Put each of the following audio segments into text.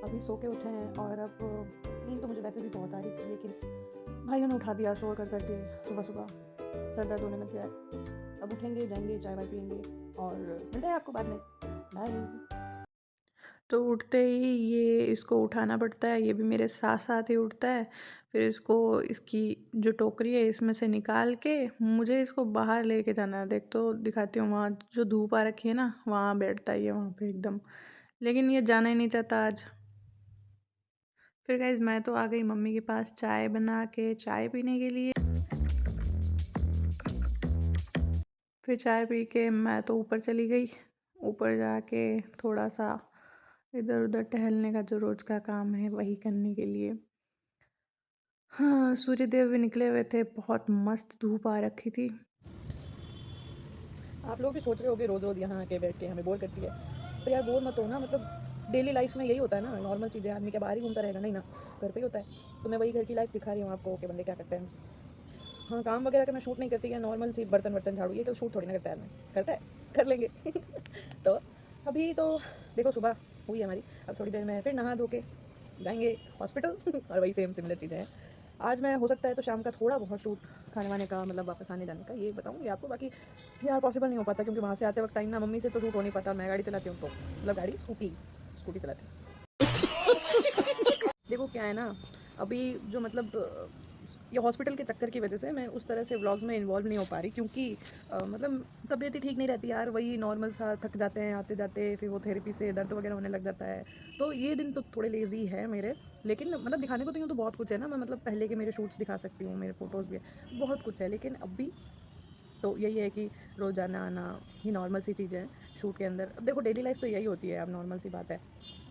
अभी सो के उठे हैं और अब नींद तो मुझे वैसे भी बहुत आ रही थी, लेकिन भाइयों ने उठा दिया शोर कर के। सुबह सुबह सर दर्द होने लग गया है। अब उठेंगे, जाएंगे, चाय वाय पियेंगे और मिलते हैं आपको बाद में। बाय। तो उठते ही ये इसको उठाना पड़ता है, ये भी मेरे साथ साथ ही उठता है। फिर इसको इसकी जो टोकरी है इसमें से निकाल के मुझे इसको बाहर लेके जाना है। देख तो दिखाती हूँ, वहाँ जो धूप आ रखी है ना, वहाँ बैठता है ये, वहाँ पे एकदम। लेकिन ये जाना ही नहीं चाहता आज। फिर गाइज मैं तो आ गई मम्मी के पास चाय बना के, चाय पीने के लिए। फिर चाय पी के मैं तो ऊपर चली गई। ऊपर जाके थोड़ा सा इधर उधर टहलने का जो रोज़ का काम है वही करने के लिए। हाँ, सूर्यदेव भी निकले हुए थे, बहुत मस्त धूप आ रखी थी। आप लोग भी सोच रहे होगे रोज़ रोज़ यहाँ आके बैठ के हमें बोर करती है, पर यार बोर मत हो ना। मतलब डेली लाइफ में यही होता है ना, नॉर्मल चीज़ें। आदमी क्या बाहर ही घूमता रहेगा? नहीं ना, घर पे ही होता है। तो मैं वही घर की लाइफ दिखा रही हूँ आपको कि बंदे क्या करते हैं। हाँ, काम वगैरह का मैं शूट नहीं करती है, नॉर्मल सी बर्तन वर्तन झाड़ू, ये तो शूट थोड़ी ना करता है आदमी। करता है? कर लेंगे। तो अभी तो देखो सुबह हुई है हमारी, अब थोड़ी देर में फिर नहा धो के जाएंगे हॉस्पिटल। और वही सेम सिमिलर चीज़ें हैं। आज मैं हो सकता है तो शाम का थोड़ा बहुत शूट खाने वाने का, मतलब वापस आने जाने का, ये बताऊँगी आपको। बाकी यार पॉसिबल नहीं हो पाता, क्योंकि वहाँ से आते वक्त टाइम ना मम्मी से तो शूट हो नहीं पाता। मैं गाड़ी चलाती हूँ तो, मतलब गाड़ी स्कूटी स्कूटी चलाती हूँ। देखो क्या है ना, अभी जो मतलब ये हॉस्पिटल के चक्कर की वजह से मैं उस तरह से व्लॉग्स में इन्वॉल्व नहीं हो पा रही, क्योंकि मतलब तबीयत ही ठीक नहीं रहती यार। वही नॉर्मल सा थक जाते हैं आते जाते, फिर वो थेरेपी से दर्द वगैरह होने लग जाता है। तो ये दिन तो थोड़े लेज़ी है मेरे, लेकिन मतलब दिखाने को तो यूँ तो बहुत कुछ है ना। मैं मतलब पहले के मेरे शूट्स दिखा सकती हूँ, मेरे फ़ोटोज़ भी है, बहुत कुछ है। लेकिन अभी तो यही है कि रोज़ाना आना ही नॉर्मल सी चीज़ें हैं शूट के अंदर। अब देखो डेली लाइफ तो यही होती है, अब नॉर्मल सी बात है।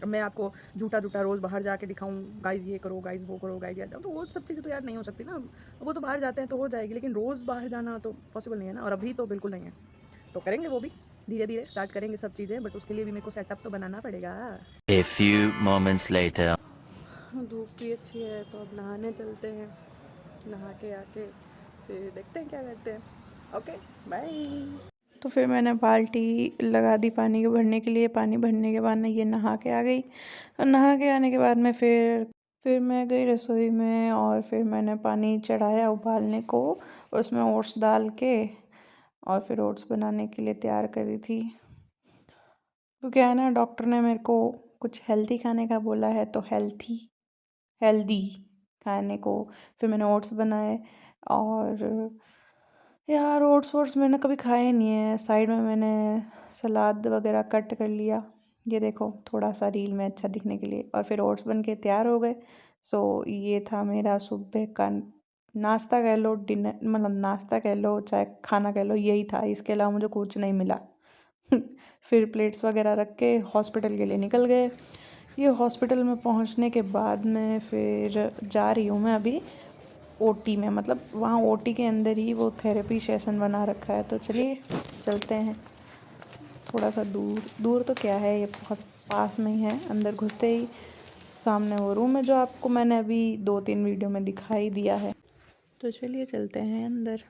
अब मैं आपको झूठा झूठा रोज़ बाहर जाके दिखाऊँ, गाइज़ ये करो, गाइज़ वो करो, गाइज़ ये जाओ, तो वो सब चीज़ें तो यार नहीं हो सकती ना। वो तो बाहर जाते हैं तो हो जाएगी, लेकिन रोज़ बाहर जाना तो पॉसिबल नहीं है ना। और अभी तो बिल्कुल नहीं है। तो करेंगे वो भी, धीरे धीरे स्टार्ट करेंगे सब चीज़ें, बट उसके लिए भी मेरे को सेटअप तो बनाना पड़ेगा। A few moments later. धूप भी अच्छी है तो अब नहाने चलते हैं। नहा के आके फिर देखते हैं क्या करते हैं। Okay, bye. तो फिर मैंने बाल्टी लगा दी पानी के भरने के लिए। पानी भरने के बाद ना ये नहा के आ गई, और नहा के आने के बाद में फिर मैं गई रसोई में, और फिर मैंने पानी चढ़ाया उबालने को, और उसमें ओट्स डाल के, और फिर ओट्स बनाने के लिए तैयार करी थी। तो क्या है ना, डॉक्टर ने मेरे को कुछ हेल्दी खाने का बोला है, तो हेल्दी खाने को फिर मैंने ओट्स बनाए। और यार ओट्स वोट्स मैंने कभी खाए ही नहीं है। साइड में मैंने सलाद वगैरह कट कर लिया, ये देखो, थोड़ा सा रील में अच्छा दिखने के लिए, और फिर ओट्स बन के तैयार हो गए। सो ये था मेरा सुबह का नाश्ता कह लो, डिनर मतलब नाश्ता कह लो, चाहे खाना कह लो, यही था। इसके अलावा मुझे कुछ नहीं मिला। फिर प्लेट्स वगैरह रख के हॉस्पिटल के लिए निकल गए। ये हॉस्पिटल में पहुंचने के बाद में फिर जा रही हूँ मैं अभी ओटी में, मतलब वहाँ ओटी के अंदर ही वो थेरेपी सेशन बना रखा है। तो चलिए चलते हैं। थोड़ा सा दूर दूर तो क्या है, ये बहुत पास में ही है। अंदर घुसते ही सामने वो रूम है जो आपको मैंने अभी 2-3 वीडियो में दिखाई दिया है। तो चलिए चलते हैं अंदर।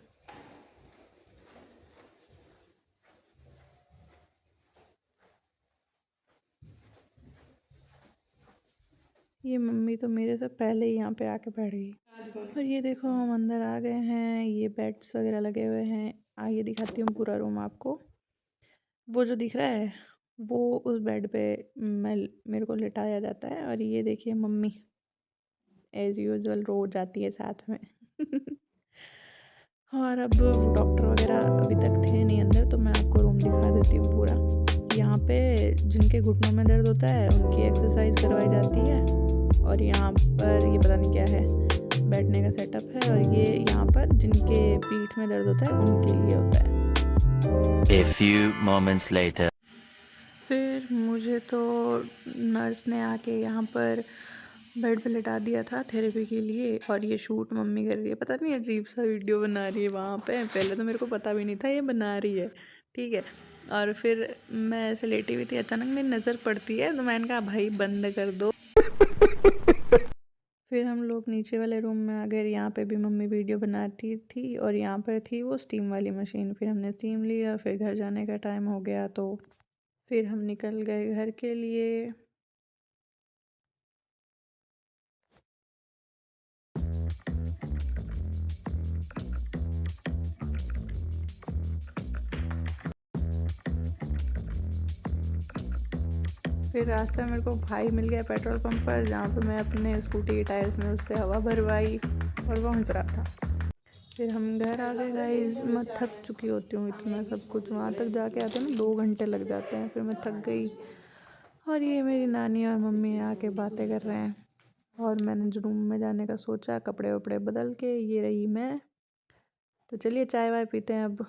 ये मम्मी तो मेरे से पहले ही यहाँ पे आके बैठ गई। और ये देखो हम अंदर आ गए हैं, ये बेड्स वगैरह लगे हुए हैं। आइए दिखाती हूँ पूरा रूम आपको। वो जो दिख रहा है वो उस बेड पे मैं मेरे को लिटाया जाता है। और ये देखिए मम्मी एज़ यूजुअल रोज आती है साथ में। और अब डॉक्टर वगैरह अभी तक थे नहीं अंदर, तो मैं आपको रूम दिखा देती हूँ पूरा। यहाँ पे जिनके घुटनों में दर्द होता है उनकी एक्सरसाइज करवाई जाती है। और यहाँ पर ये पता नहीं क्या है, बैठने का सेटअप है। और ये यहाँ पर जिनके पीठ में दर्द होता है उनके लिए होता है। A few moments later. फिर मुझे तो नर्स ने आके यहाँ पर बेड पे लिटा दिया था थेरेपी के लिए। और ये शूट मम्मी कर रही है, पता नहीं अजीब सा वीडियो बना रही है वहाँ पे। पहले तो मेरे को पता भी नहीं था ये बना रही है, ठीक है। और फिर मैं ऐसे लेटी हुई थी, अचानक मेरी नज़र पड़ती है, तो मैंने कहा भाई बंद कर दो। फिर हम लोग नीचे वाले रूम में आ गए। यहाँ पे भी मम्मी वीडियो बनाती थी, और यहाँ पर थी वो स्टीम वाली मशीन। फिर हमने स्टीम लिया, फिर घर जाने का टाइम हो गया, तो फिर हम निकल गए घर के लिए। फिर रास्ते में मेरे को भाई मिल गया पेट्रोल पंप पर, जहाँ पे मैं अपने स्कूटी के टायर्स में उससे हवा भरवाई और वो हंस रहा था। फिर हम घर आ गए गाइस। मैं थक चुकी होती हूँ इतना सब कुछ, वहाँ तक जाके आते हैं ना 2 घंटे लग जाते हैं। फिर मैं थक गई और ये मेरी नानी और मम्मी आके बातें कर रहे हैं और मैंने जो रूम में जाने का सोचा, कपड़े वपड़े बदल के ये रही मैं। तो चलिए चाय वाय पीते हैं अब।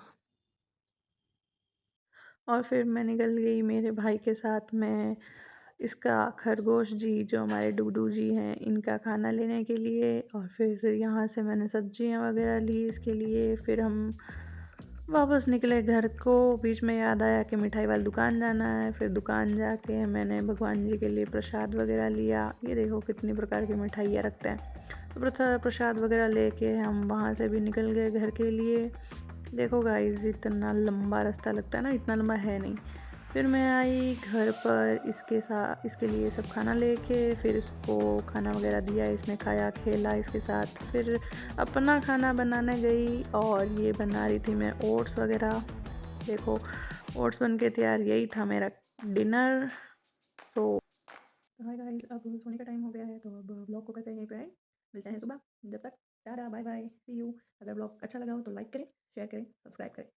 और फिर मैं निकल गई मेरे भाई के साथ में इसका खरगोश जी जो हमारे डूडू जी हैं इनका खाना लेने के लिए। और फिर यहाँ से मैंने सब्जियाँ वगैरह ली इसके लिए। फिर हम वापस निकले घर को। बीच में याद आया कि मिठाई वाली दुकान जाना है। फिर दुकान जाके मैंने भगवान जी के लिए प्रसाद वगैरह लिया। ये देखो कितनी प्रकार की मिठाइयाँ रखते हैं। तो प्रसाद वगैरह लेके हम वहाँ से भी निकल गए घर के लिए। देखो गाइस इतना लंबा रास्ता लगता है ना, इतना लंबा है नहीं। फिर मैं आई घर पर इसके लिए सब खाना लेके। फिर इसको खाना वगैरह दिया, इसने खाया खेला इसके साथ। फिर अपना खाना बनाने गई और ये बना रही थी मैं ओट्स वगैरह। देखो ओट्स बन के तैयार, यही था मेरा डिनर। तो हाय गाइस, अब सोने का टाइम हो गया है तो अब ब्लॉग को करते हैं यहीं पे है। मिलते हैं सुबह। जब तक tata bye bye see you. अगर ब्लॉग अच्छा लगा हो तो लाइक करें, शेयर करें, सब्सक्राइब करें।